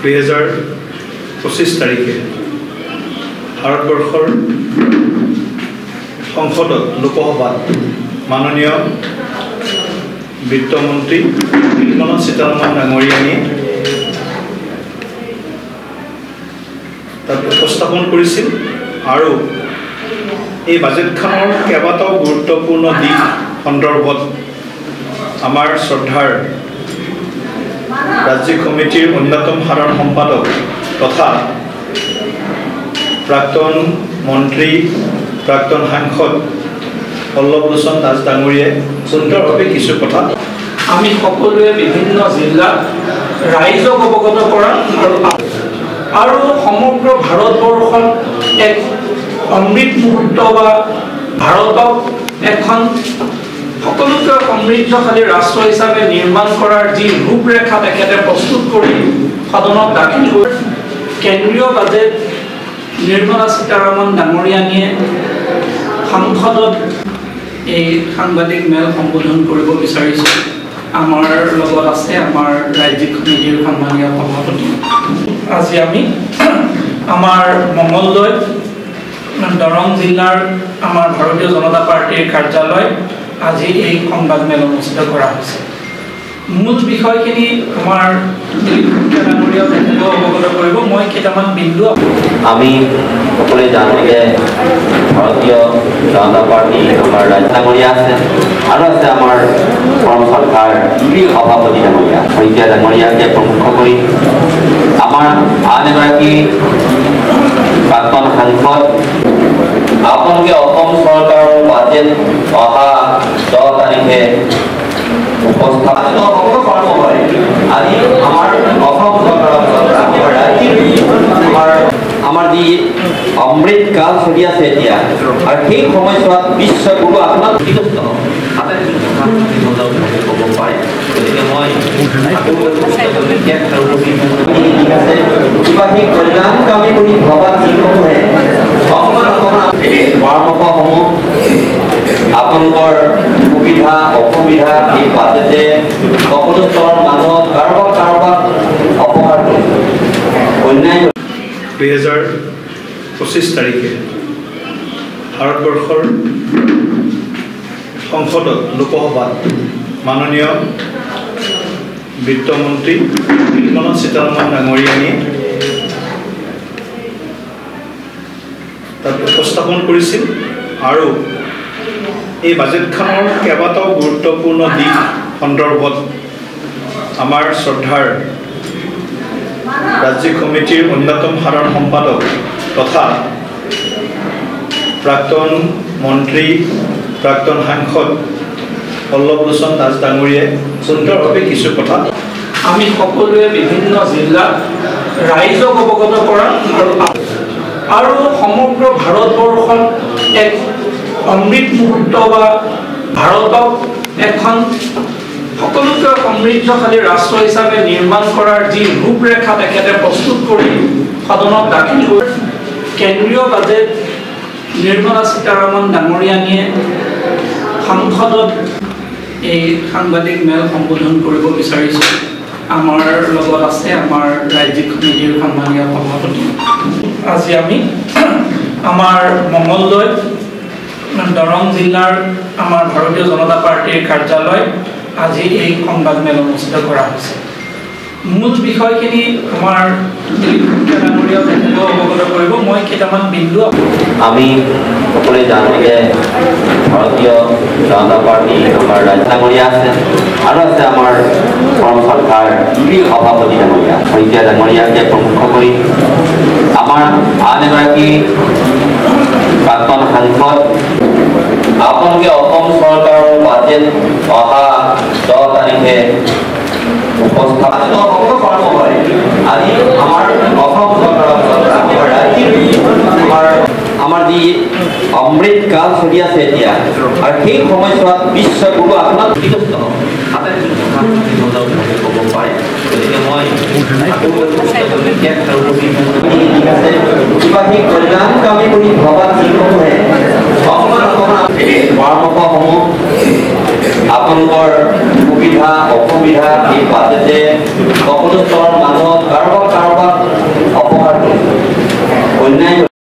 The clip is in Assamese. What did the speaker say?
2025 তাৰিখে ভাৰতবৰ্ষৰ সংসদত লোকসভাত মাননীয় বিত্তমন্ত্ৰী নিৰ্মলা সীতাৰমণ ডাঙৰীয়ানী তাত উপস্থাপন কৰিছিল আৰু এই বাজেটখনৰ কেইবাটাও গুৰুত্বপূৰ্ণ দিশ সন্দৰ্ভত আমাৰ শ্ৰদ্ধাৰ ৰাজ্যিক কমিটিৰ অন্যতম সাধাৰণ সম্পাদক তথা প্ৰাক্তন মন্ত্ৰী প্ৰাক্তন সাংসদ পল্লৱ লোচন দাস ডাঙৰীয়াই সুন্দৰভাৱে কিছু কথা আমি সকলোৱে বিভিন্ন জিলাত ৰাইজক অৱগত কৰা আৰু সমগ্ৰ ভাৰতবৰ্ষত এক অমৃত মুহূৰ্ত বা ভাৰতক এখন সকলোকে সমৃদ্ধশালী ৰাষ্ট্ৰ হিচাপে নিৰ্মাণ কৰাৰ যি ৰূপৰেখা তেখেতে প্ৰস্তুত কৰি সদনত দাখিল কৰি কেন্দ্ৰীয় বাজেট নিৰ্মলা সীতাৰমণ ডাঙৰীয়ানীয়ে সংসদত এই সাংবাদিক মেল সম্বোধন কৰিব বিচাৰিছে। আমাৰ লগত আছে আমাৰ ৰাজ্যিক কমিটিৰ সন্মানীয় সভাপতি। আজি আমি আমাৰ মঙলদৈ দৰং জিলাৰ আমাৰ ভাৰতীয় জনতা পাৰ্টিৰ কাৰ্যালয় আজি এই সংবাদ মেল অনুষ্ঠিত কৰা হৈছে। মূল বিষয়খিনি আমাৰ ডাঙৰীয়া অৱগত কৰিব। মই কেইটামান বিন্দু আমি সকলোৱে জানো যে ভাৰতীয় জনতা পাৰ্টি আমাৰ ৰাজ্য ডাঙৰীয়া আছে আৰু আছে আমাৰ অসম চৰকাৰ সভাপতি ডাঙৰীয়া শইকীয়া ডাঙৰীয়াকে প্ৰমুখ কৰি আমাৰ আন এগৰাকী প্ৰাক্তন সাংসদ আপোনালোকে অসম চৰকাৰৰ বাজেট অহা 10 তাৰিখে উপস্থাপন হয়। আজি আমাৰ অসম চৰকাৰৰ আমাৰ যি অমৃত কাল চলি আছে এতিয়া আৰু সেই সময়ছোৱাত বিশ্বগুৰু আপোনাক বিকশিত ক'ব পাৰে। গতিকে মই কিবা সেই কল্যাণকামী বুলি ভবা যিসমূহে পৰামৰ্শসমূহ আপোনালোকৰ সুবিধা অসুবিধা এই বাজেটে সকলো স্তৰৰ মানুহক কাৰোবাক অপকাৰ কৰিব। অন্যায় 2025 তাৰিখে ভাৰতবৰ্ষৰ সংসদত লোকসভাত মাননীয় বিত্তমন্ত্ৰী নিৰ্মলা সীতাৰমণ ডাঙৰীয়ানী তাত উপস্থাপন কৰিছিল আৰু এই বাজেটখনৰ কেইবাটাও গুৰুত্বপূৰ্ণ দিশ সন্দৰ্ভত আমাৰ শ্ৰদ্ধাৰ ৰাজ্যিক কমিটিৰ অন্যতম সাধাৰণ সম্পাদক তথা প্ৰাক্তন মন্ত্ৰী প্ৰাক্তন সাংসদ পল্লৱ লোচন দাস ডাঙৰীয়াই সুন্দৰভাৱে কিছু কথা আমি সকলোৱে বিভিন্ন জিলাত ৰাইজক অৱগত কৰা আৰু সমগ্ৰ ভাৰতবৰ্ষত এক অমৃত মুহূৰ্ত বা ভাৰতক এখন সকলোকে সমৃদ্ধশালী ৰাষ্ট্ৰ হিচাপে নিৰ্মাণ কৰাৰ যি ৰূপৰেখা তেখেতে প্ৰস্তুত কৰি সদনত দাখিল কৰি কেন্দ্ৰীয় বাজেট নিৰ্মলা সীতাৰমণ ডাঙৰীয়ানীয়ে সংসদত এই সাংবাদিক মেল সম্বোধন কৰিব বিচাৰিছে। আমাৰ লগত আছে আমাৰ ৰাজ্যিক কমিটিৰ সন্মানীয় সভাপতি। আজি আমি আমাৰ মঙলদৈ দৰং জিলাৰ আমাৰ ভাৰতীয় জনতা পাৰ্টিৰ কাৰ্যালয় আজি এই সংবাদ মেল অনুষ্ঠিত কৰা হৈছে। মূল বিষয়খিনি আমাৰ ডাঙৰীয়া অৱগত কৰিব। মই কেইটামান বিন্দু আমি সকলোৱে জানো যে ভাৰতীয় জনতা পাৰ্টি আমাৰ ৰাজ্য ডাঙৰীয়া আছে আৰু আছে আমাৰ অসম চৰকাৰ সভাপতি ডাঙৰীয়া শইকীয়া ডাঙৰীয়াকে প্ৰমুখ কৰি আমাৰ আন এগৰাকী প্ৰাক্তন সাংসদ আপোনালোকে অসম চৰকাৰৰ বাজেট অহা 10 তাৰিখে উপস্থাপন হয়। আজি আমাৰ অসম চৰকাৰৰ আমাৰ যি অমৃত কাল চলি আছে এতিয়া আৰু সেই সময়ছোৱাত বিশ্বগুৰু আপোনাক বিকশিত ক'ব পাৰে। গতিকে মই কিবা সেই কল্যাণকামী বুলি ভবা যিসমূহে পৰামৰ্শসমূহ আপোনালোকৰ সুবিধা অসুবিধা এই বাজেটে সকলো স্তৰৰ মানুহক কাৰোবাক অন্যায়